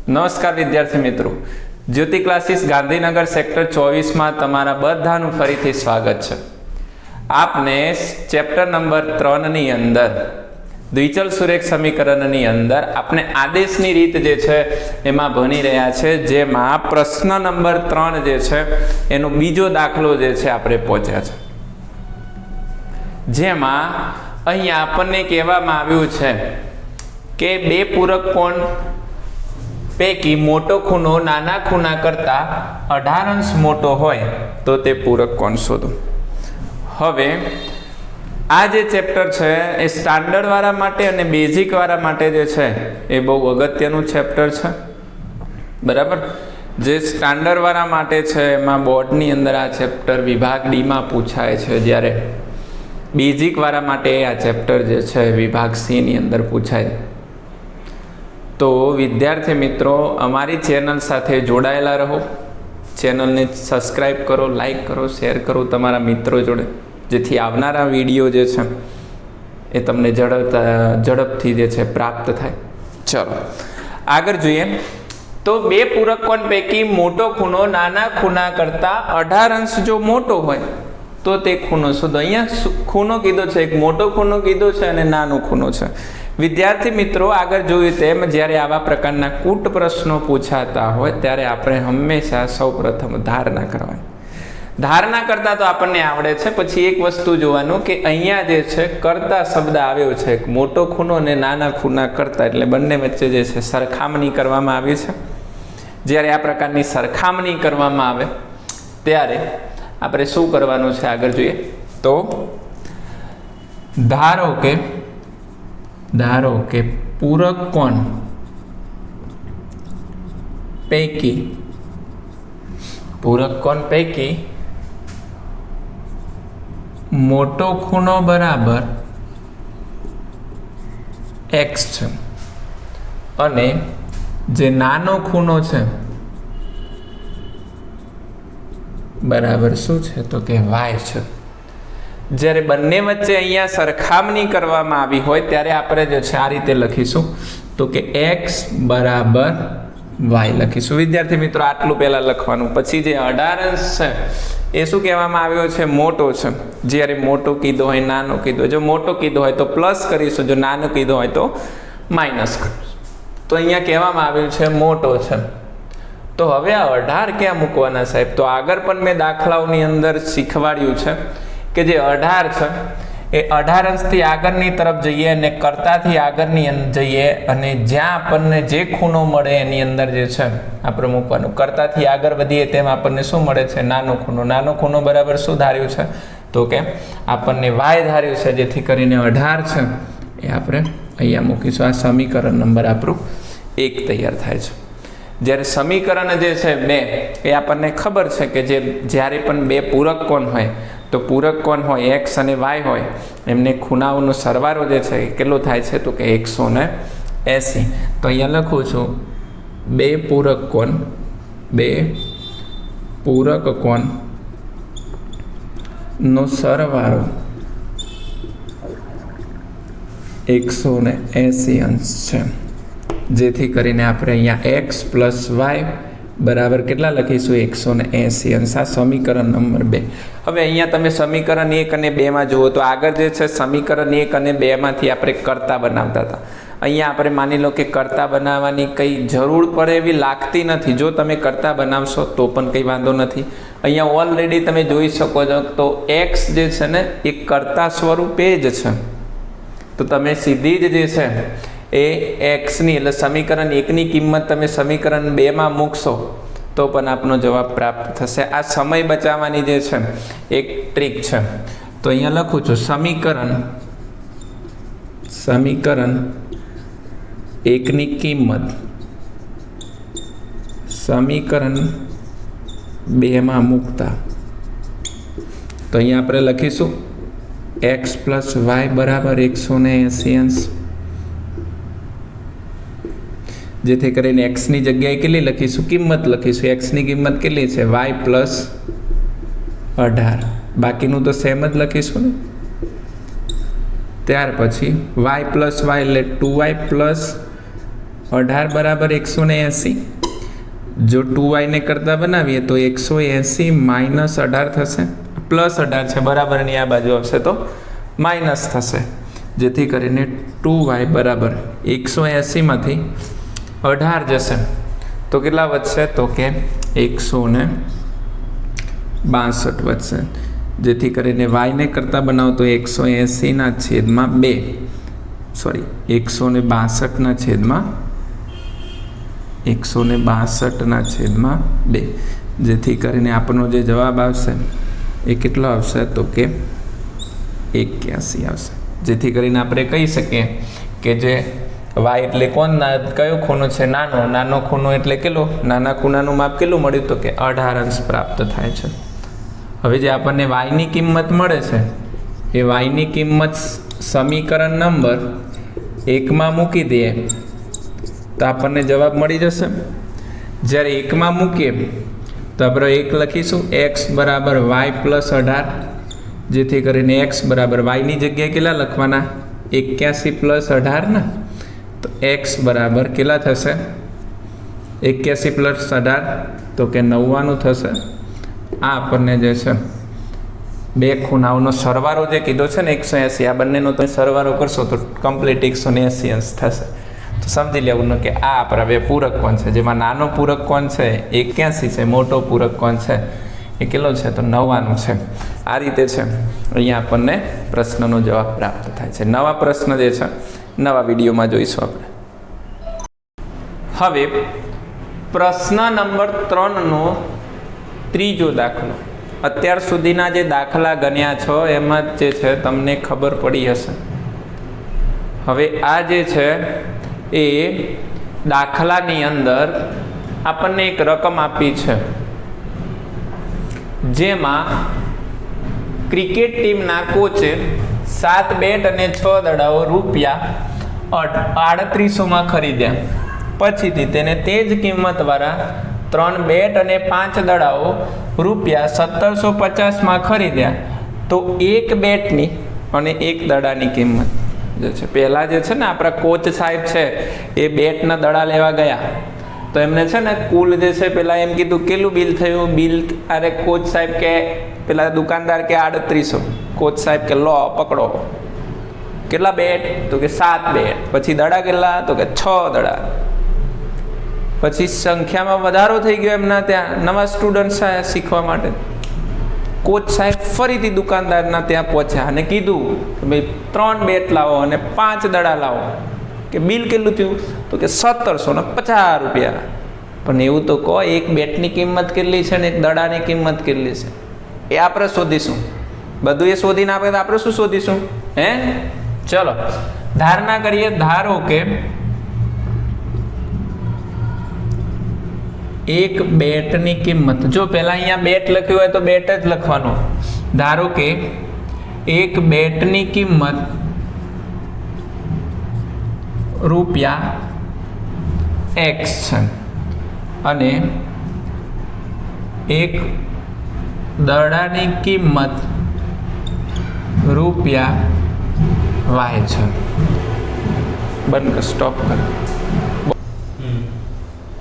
નમસ્કાર વિદ્યાર્થી મિત્રો, જ્યોતિ ક્લાસીસ ગાંધીનગર સેક્ટર 24 માં તમારા બધાનું ફરીથી સ્વાગત છે। આપને ચેપ્ટર નંબર 3 ની અંદર દ્વિચલ સુરેખ સમીકરણની અંદર આપણે આદેશની રીત જે છે એમાં ભણી રહ્યા છે, જેમાં પ્રશ્ન નંબર 3 જે છે એનો બીજો દાખલો જે છે આપણે પહોંચ્યા છે, જેમાં અહીંયા આપણને કહેવામાં આવ્યું છે કે બે પૂરક કોણ પૈકી મોટો ખૂણો નાના ખૂણા કરતા 18 અંશ મોટો હોય તો તે પૂરક કોણ શોધો। હવે આ જે ચેપ્ટર છે એ સ્ટાન્ડર્ડ વાળા માટે અને બેઝિક વાળા માટે જે છે એ બહુ અગત્યનું ચેપ્ટર છે, બરાબર। જે સ્ટાન્ડર્ડ વાળા માટે છે એમાં બોર્ડની અંદર આ ચેપ્ટર વિભાગ ડી માં પૂછાય છે, જ્યારે બેઝિક વાળા માટે આ ચેપ્ટર જે છે વિભાગ સી ની અંદર પૂછાય। તો વિદ્યાર્થી મિત્રો, અમારી ચેનલ સાથે જોડાયેલા રહો, ચેનલને સબસ્ક્રાઈબ કરો, લાઈક કરો, શેર કરો તમારા મિત્રો જોડે, જેથી આવનારા વિડીયો જે છે એ તમને ઝડપથી જે છે પ્રાપ્ત થાય। ચલો આગળ જોઈએ તો બે પૂરક કોણ પૈકી મોટો ખૂણો નાના ખૂણા કરતાં 18 અંશ જો મોટો હોય તો તે ખૂણો શોધો। અહીંયા ખૂણો કીધો છે, એક મોટો ખૂણો કીધો છે અને નાનો ખૂણો છે। વિદ્યાર્થી મિત્રો, આગળ જોયું તેમ જ્યારે આવા પ્રકારના કૂટ પ્રશ્નો પૂછાતા હોય ત્યારે આપણે હંમેશા સૌપ્રથમ ધારણા કરવાની। ધારણા કરતા તો આપણને આવડે છે, પછી એક વસ્તુ જોવાનું કે અહીંયા જે છે કરતા શબ્દ આવ્યો છે, મોટો ખૂણો અને નાના ખૂણા કરતા, એટલે બંને વચ્ચે જે છે સરખામણી કરવામાં આવી છે। જ્યારે આ પ્રકારની સરખામણી કરવામાં આવે ત્યારે આપણે શું કરવાનું છે આગળ જોઈએ તો ધારો કે પૂરક કોણ પૈકી મોટો ખૂણો બરાબર x છે અને જે નાનો ખૂણો છે બરાબર શું છે તો કે y છે। જ્યારે બંને વચ્ચે અહીંયા સરખામણી કરવામાં આવી હોય ત્યારે આપણે જે છે આ રીતે લખીશું તો કે x બરાબર y લખીશું। વિદ્યાર્થી મિત્રો, આટલું પહેલા લખવાનું, પછી જે 18 અંશ છે એ શું કહેવામાં આવ્યો છે, મોટો છે। જ્યારે મોટો કીધો હોય, નાનો કીધો હોય, જો મોટો કીધો હોય તો પ્લસ કરીશું, જો નાનો કીધો હોય તો માઇનસ કરીશું। તો અહીંયા કહેવામાં આવ્યું છે મોટો છે। તો હવે આ 18 ક્યાં મૂકવાના સાહેબ? તો આગળ પણ મેં દાખલાઓની અંદર શીખવાડ્યું છે કે જે 18 છે એ 18 અંશથી આગળની તરફ જઈએ અને કરતાથી આગળની જઈએ અને જ્યાં આપણને જે ખૂણો મળે એની અંદર જે છે આપણે મૂકવાનું। કરતાથી આગળ વધીએ તેમ આપણને શું મળે છે? નાનો ખૂણો। નાનો ખૂણો બરાબર શું ધાર્યું છે તો કે આપણને y ધાર્યું છે, જેથી કરીને 18 છે એ આપણે અહીંયા મૂકીશું। આ સમીકરણ નંબર આપણું 1 તૈયાર થાય છે। જ્યારે સમીકરણ જે છે 2 એ આપણને ખબર છે કે જ્યારે પણ બે પૂરક કોણ હોય તો પૂરક કોણ હોય x અને y હોય, એમને ખૂણાઓનો સરવાળો જે છે કેટલો થાય છે તો કે 180। તો અહીંયા લખું છું બે પૂરક કોણ નો સરવાળો 180 અંશ છે, જેથી કરીને આપણે અહીંયા x પ્લસ y બરાબર કેટલા લખીશું? 180 અંશ। આ સમીકરણ નંબર 2। હવે અહીંયા તમે સમીકરણ 1 અને 2 માં જુઓ તો આગળ જે છે સમીકરણ 1 અને 2 માંથી આપણે કરતા બનાવતા હતા। અહીંયા આપણે માની લો કે કરતા બનાવવાની કંઈ જરૂર પડે એવી લાગતી નથી। જો તમે કરતા બનાવશો તો પણ કંઈ વાંધો નથી। અહીંયા ઓલરેડી તમે જોઈ શકો છો તો x જે છે ને એ કરતા સ્વરૂપે જ છે, તો તમે સીધી જ જે છે એ x ની એટલે સમીકરણ 1 ની કિંમત તમે સમીકરણ 2 માં મૂકશો તો પણ આપનો જવાબ પ્રાપ્ત થશે। આ સમય બચાવવાની જે છે એક ટ્રીક છે। તો અહીંયા લખું છું સમીકરણ 1 ની કિંમત સમીકરણ 2 માં મૂકતા તો અહીંયા આપણે લખીશું x પ્લસ y બરાબર 180 અંશ, જેથી કરીને x ની જગ્યાએ કેટલી લખીશું? કિંમત લખીશું। x ની કિંમત કેટલી છે? y plus 18। બાકીનું તો સેમ જ લખીશું ને। ત્યાર પછી y પ્લસ y એટલે 2y પ્લસ 18 બરાબર 180. જો 2y ને કરતા બનાવીએ તો 180 માઇનસ 18 થશે, પ્લસ 18 છે બરાબરની આ બાજુ આવશે તો માઇનસ થશે, જેથી કરીને 2y બરાબર 180 માંથી 18 જશે તો કેટલા વધશે તો કે 162 વધશે, જેથી કરીને y ને કરતા બનાવો તો 180 છેદમાં 2 સોરી 162 છેદમાં 2, જેથી કરીને આપણો જે જવાબ આવશે એ કેટલો આવશે તો કે 81 આવશે, જેથી કરીને આપણે કહી શકીએ કે જે y એટલે કયો ખૂણો છે નાનો ખૂણો એટલે કેટલો, નાના ખૂણાનું માપ કેટલું મળ્યું તો કે 18 અંશ પ્રાપ્ત થાય છે. હવે જે આપણને y ની કિંમત મળે છે એ y ની કિંમત સમીકરણ નંબર 1 માં મૂકી દઈએ તો આપણને જવાબ મળી જશે. જ્યારે 1 માં મૂકીએ તો આપણે 1 લખીશું x બરાબર y પ્લસ 18, જેથી કરીને x બરાબર y ની જગ્યાએ કેટલા લખવાના 81 પ્લસ 18 ને, તો x બરાબર કેટલા થશે 81 પ્લસ 18 તો કે 99 થશે. આ આપણને જે છે બે ખૂણાઓનો સરવાળો જે કીધો છે ને 180, આ બંનેનો તમે સરવાળો કરશો તો કમ્પ્લીટ 180 અંશ થશે. તો સમજી લેવાનું કે આ આપણા બે પૂરક કોણ છે, જેમાં નાનો પૂરક કોણ છે 81 છે, મોટો પૂરક કોણ છે એ કેટલો છે તો 99 છે. આ રીતે છે અહીંયા આપણને પ્રશ્નનો જવાબ પ્રાપ્ત થાય છે. નવા પ્રશ્ન જે છે નવા વિડીયોમાં જોઈશું આપણે. હવે પ્રશ્ન નંબર 3નો ત્રીજો દાખલો. અત્યાર સુધીના જે દાખલા ગણ્યા છો એમાં જે છે તમને ખબર પડી હશે. હવે આ જે છે એ દાખલાની અંદર આપણને એક રકમ આપી છે, જેમાં ક્રિકેટ ટીમના કોચે 7 બેટ અને 6 દડાઓ રૂપિયા 3800 ખરીદ્યા. પછીથી તેને તે જ કિંમતવાળા 3 બેટ અને 5 દડાઓ રૂપિયા 1750 ખરીદ્યા. તો એક બેટની અને એક દડાની કિંમત જે છે, પહેલાં જે છે ને આપણા કોચ સાહેબ છે એ બેટના દડા લેવા ગયા તો એમને છે ને કુલ જે છે પહેલાં એમ કીધું કેટલું બિલ થયું. બિલ અરે કોચ સાહેબ કે પેલા દુકાનદાર કે 3800, કોચ સાહેબ કે લો પકડો કેટલા બેટ તો કે 7 બેટ. પછી દડા કેટલા તો કે 6 દડા. પછી સંખ્યામાં વધારો થઈ ગયો એમના ત્યાં, નવા સ્ટુડન્ટ્સ આવ્યા શીખવા માટે. કોચ સાહેબ ફરીથી દુકાનદારના ત્યાં પહોંચ્યા અને કીધું કે ભાઈ 3 બેટ લાવો અને 5 દડા લાવો. કે બિલ કેટલું થયું તો કે 1750 રૂપિયા. પણ એવું તો કહો એક બેટની કિંમત કેટલી છે ને એક દડાની કિંમત કેટલી છે એ આપણે શોધીશું. બધું એ શોધીને આપણે તો આપણે શું શોધીશું હે. ચલો ધારણા કરીએ. ધારો કે એક બેટની કિંમત, જો પહેલા અહીંયા બેટ લખ્યું હોય તો બેટ જ લખવાનો. ધારો કે એક બેટની કિંમત રૂપિયા x છે અને એક દડાની કિંમત રૂપિયા y છે. બંધ કર, સ્ટોપ કર.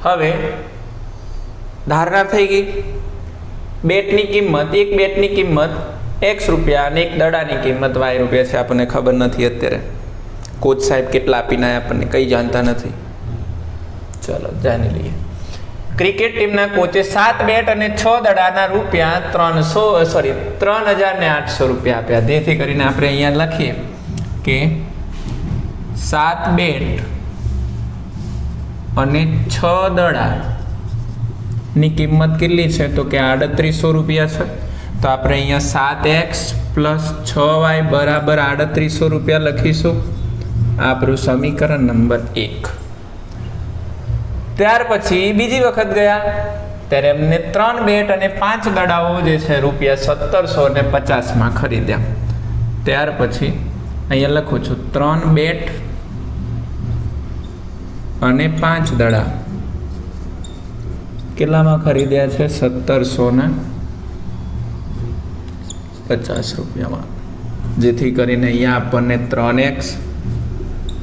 હવે ધારણા થઈ ગઈ. બેટની કિંમત, એક બેટની કિંમત x રૂપિયા અને એક દડાની કિંમત y રૂપિયા છે. આપણને ખબર નથી અત્યારે કોચ સાહેબ કેટલા આપીને આપણને કંઈ જાણતા નથી. ચલો જાણી લઈએ. ક્રિકેટ ટીમના કોચે 7 બેટ અને 6 દડાના રૂપિયા 3800 રૂપિયા આપ્યા. જેથી કરીને આપણે અહીંયા લખીએ કે 7 બેટ અને 6 દડા ની કિંમત કેટલી છે તો કે 3800 રૂપિયા છે. તો આપણે અહીંયા 7x પ્લસ 6y બરાબર 3800 રૂપિયા લખીશું. આપણું સમીકરણ નંબર 1. ત્યાર પછી બીજી વખત ગયા ત્યારે એમને 3 બેટ અને 5 દડાઓ જે છે રૂપિયા 1750 ખરીદ્યા. ત્યાર પછી અહીંયા લખું છું 3 બેટ અને 5 દડા કેટલામાં ખરીદ્યા છે 1750 રૂપિયામાં. જેથી કરીને અહીંયા આપણને 3x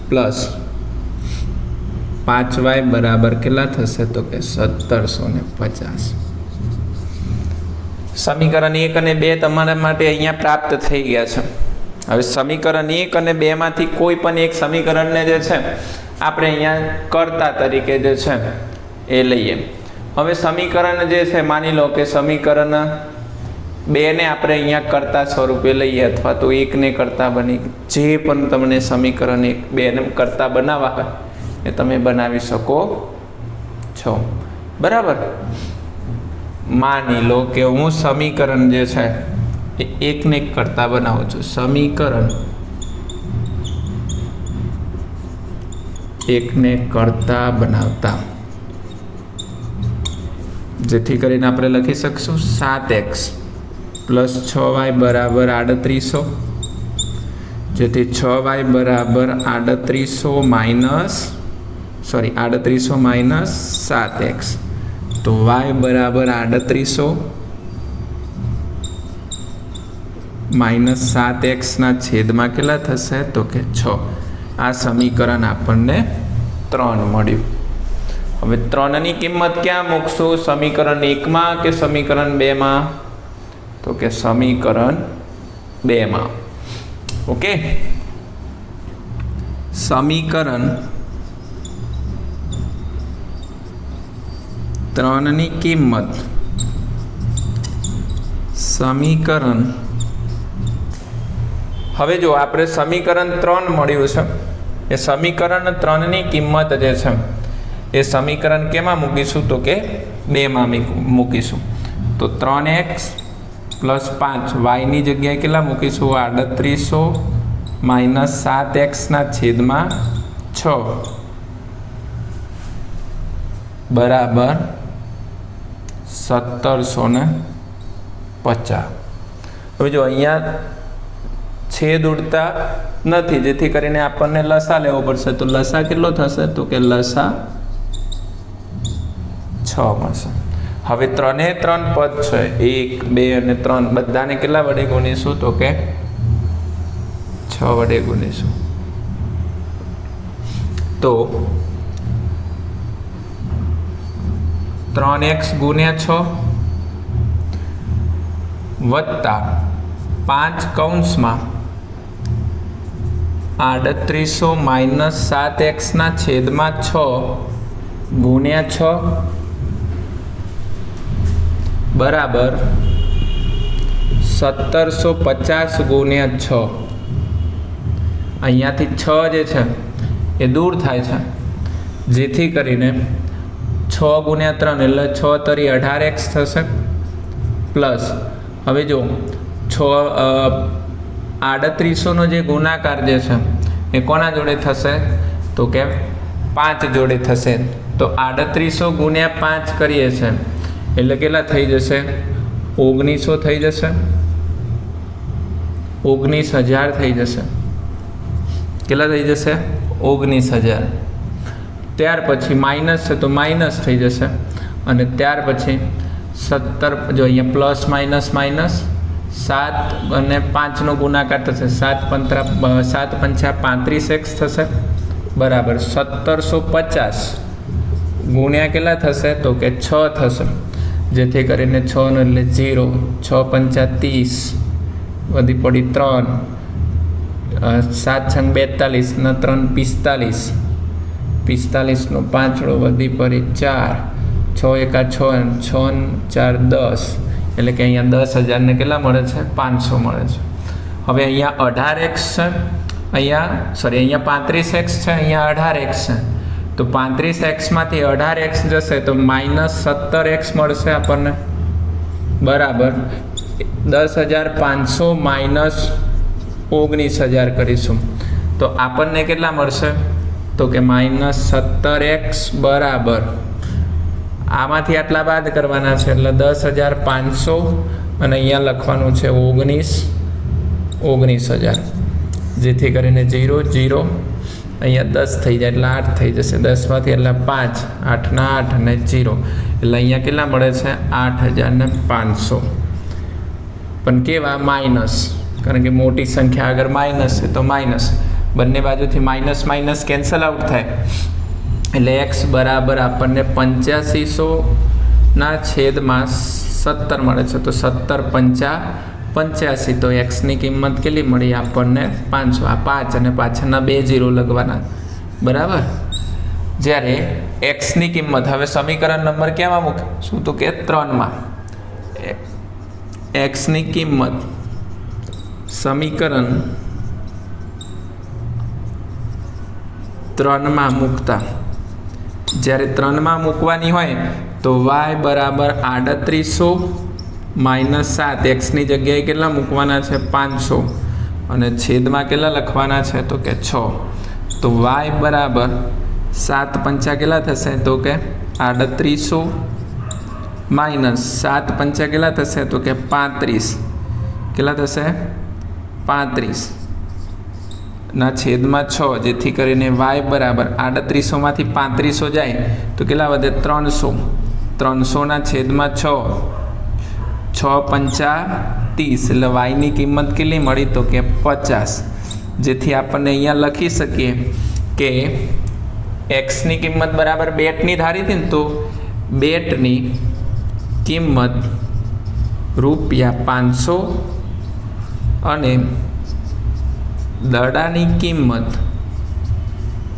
પ્લસ 5y બરાબર કેટલા થશે તો કે 1750. સમીકરણ 1 અને 2 તમારા માટે અહીંયા પ્રાપ્ત થઈ ગયા છે. હવે સમીકરણ 1 અને 2 માંથી કોઈ પણ એક સમીકરણને જે છે આપણે અહીંયા કર્તા તરીકે જે છે એ લઈએ. હવે સમીકરણ જે છે માની લો કે સમીકરણ 2 ને આપણે અહીંયા કર્તા સ્વરૂપે લઈએ અથવા તો 1 ને કર્તા બની, જે પણ તમને સમીકરણ 1 2 ને કર્તા બનાવવા હોય એ તમે બનાવી શકો છો. બરાબર. માની લો કે હું સમીકરણ જે છે એ 1 ને કર્તા બનાવું છું. સમીકરણ 1 ને કર્તા બનાવતા જેથી કરીને આપણે લખી શકશું 7x પ્લસ 6y બરાબર 3800, જેથી 6y બરાબર 3800 માઇનસ 7x, તો y બરાબર 3800 માઇનસ 7x ના છેદમાં કેટલા થશે તો કે 6. આ સમીકરણ આપણને 3 મળ્યું. હવે 3 ની કિંમત ક્યાં મૂકશું? સમીકરણ 1 માં કે સમીકરણ 2 માં? તો કે સમીકરણ 2 માં. ઓકે, સમીકરણ 3 ની કિંમત સમીકરણ, હવે જો આપણે સમીકરણ 3 મળ્યું છે એ સમીકરણ 3 ની કિંમત જે છે એ સમીકરણ કેમાં મૂકીશું તો કે 2 માં મૂકીશું. તો 3x પ્લસ 5 y ની જગ્યાએ કેટલા મૂકીશું? 3800 માઇનસ 7x ના છેદમાં 6 બરાબર 1750. હવે જો અહીંયા છેદ ઉડતા નથી, જેથી કરીને આપણને લસા લેવો પડશે. તો લસા કેટલો થશે તો કે લસા 6 મળશે. હવે 3 પદ છે, 1 2 અને 3 બધાને કેટલા વડે ગુણીશું તો કે 6 વડે ગુણીશું. તો 3x ગુણ્યા 6 વત્તા 5 કૌંસમાં 3800 માઇનસ 7x ના છેદમાં 6 ગુણ્યા 6 બરાબર 1750 ગુણ્યા 6. અહીંયાથી 6 જે છે એ દૂર થાય છે, જેથી કરીને 6 ગુણ્યા 3 એટલે 6 તરી 18x થશે. પ્લસ હવે જો 3800નો જે ગુણાકાર જે છે એ કોના જોડે થશે તો કે 5 જોડે થશે. તો 3800 ગુણ્યા 5 કરીએ છીએ એટલે કેટલા થઈ જશે? 1900 થઈ જશે, 19000 થઈ જશે. કેટલા થઈ જશે? 19000. ત્યાર પછી માઇનસ છે તો માઇનસ થઈ જશે, અને ત્યાર પછી 17, જો અહીંયા પ્લસ માઇનસ 7 અને 5 નો ગુણાકાર થશે, 7 પંચા 35x થશે બરાબર 1750 ગુણ્યા કેટલા થશે તો કે 6 થશે. જેથી કરીને 6 નો એટલે 0, 6 પંચા 30 વધી પડી 3, 7 છંગ 42 ને 3 45, 45 નો 5 વધી પડી 4, 6 એકા 6, 6 4 10, એટલે કે અહીંયા 10,000 ને કેટલા મળે છે? 500 મળે છે. હવે અહીંયા 18x છે, અહીંયા 35x છે, અહીંયા 18x છે. તો 35x માંથી 18x જશે તો માઇનસ 17x મળશે આપણને બરાબર 10,500 માઇનસ 19,000 કરીશું તો આપણને કેટલા મળશે તો કે માઇનસ 17x બરાબર આમાંથી આટલા બાદ કરવાના છે એટલે 10,500 અને અહીંયા લખવાનું છે 19,000, જેથી કરીને 0 0 અહીંયા 10 થઈ જાય એટલે 8 થઈ જશે, 10 માંથી એટલે 5, 8 ના 8 અને 0 એટલે અહીંયા કેટલા મળે છે? 8,500. પણ કેવા? માઇનસ, કારણ કે મોટી સંખ્યા આગળ માઇનસ છે તો માઇનસ, બંને બાજુથી માઇનસ માઇનસ કેન્સલ આઉટ થાય એટલે એક્સ બરાબર આપણને 8500 છેદમાં 17 મળે છે. તો 17 પંચા 85. તો એક્સની કિંમત કેટલી મળી આપણને 500. આ 5 અને પાછળના 2 0 લખવાના, બરાબર. જ્યારે એક્સની કિંમત હવે સમીકરણ નંબર ક્યાંમાં મૂકે? શું તો કે 3માં. એક્સની કિંમત સમીકરણ 3માં મૂકતા, જ્યારે 3માં મૂકવાની હોય તો y બરાબર 3800 - 7. એક્સની જગ્યાએ કેટલા મૂકવાના છે? 500. અને છેદમાં કેટલા લખવાના છે? તો કે 6. તો y બરાબર 7 પંચા કેટલા થશે? તો કે 3800 - 7 પંચા કેટલા થશે? તો કે 35. કેટલા થશે? 35 ના છેદમાં 6. જેથી કરીને y બરાબર 3800માંથી 3500 જાય તો કેટલા વધે? 300. 300 ના છેદમાં 6. 6 પંચા 30. એટલે yની કિંમત કેટલી મળી? તો કે 50. જેથી આપણને અહીંયા લખી શકીએ કે એક્સની કિંમત બરાબર બેટની ધારી હતી ને, તો બેટની કિંમત ₹500 અને દડાની કિંમત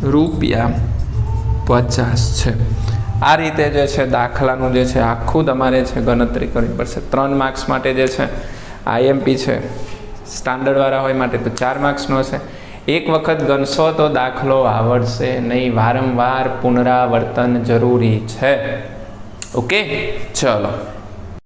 ₹50 છે. આ રીતે જે છે દાખલાનું જે છે આખું તમારે છે ગણતરી કરવી પડશે. 3 માર્ક્સ માટે જે છે આઈએમપી છે સ્ટાન્ડર્ડવાળા હોય માટે તો 4 માર્ક્સનો હશે. એક વખત ગણશો તો દાખલો આવડશે નહીં, વારંવાર પુનરાવર્તન જરૂરી છે. ઓકે, ચલો.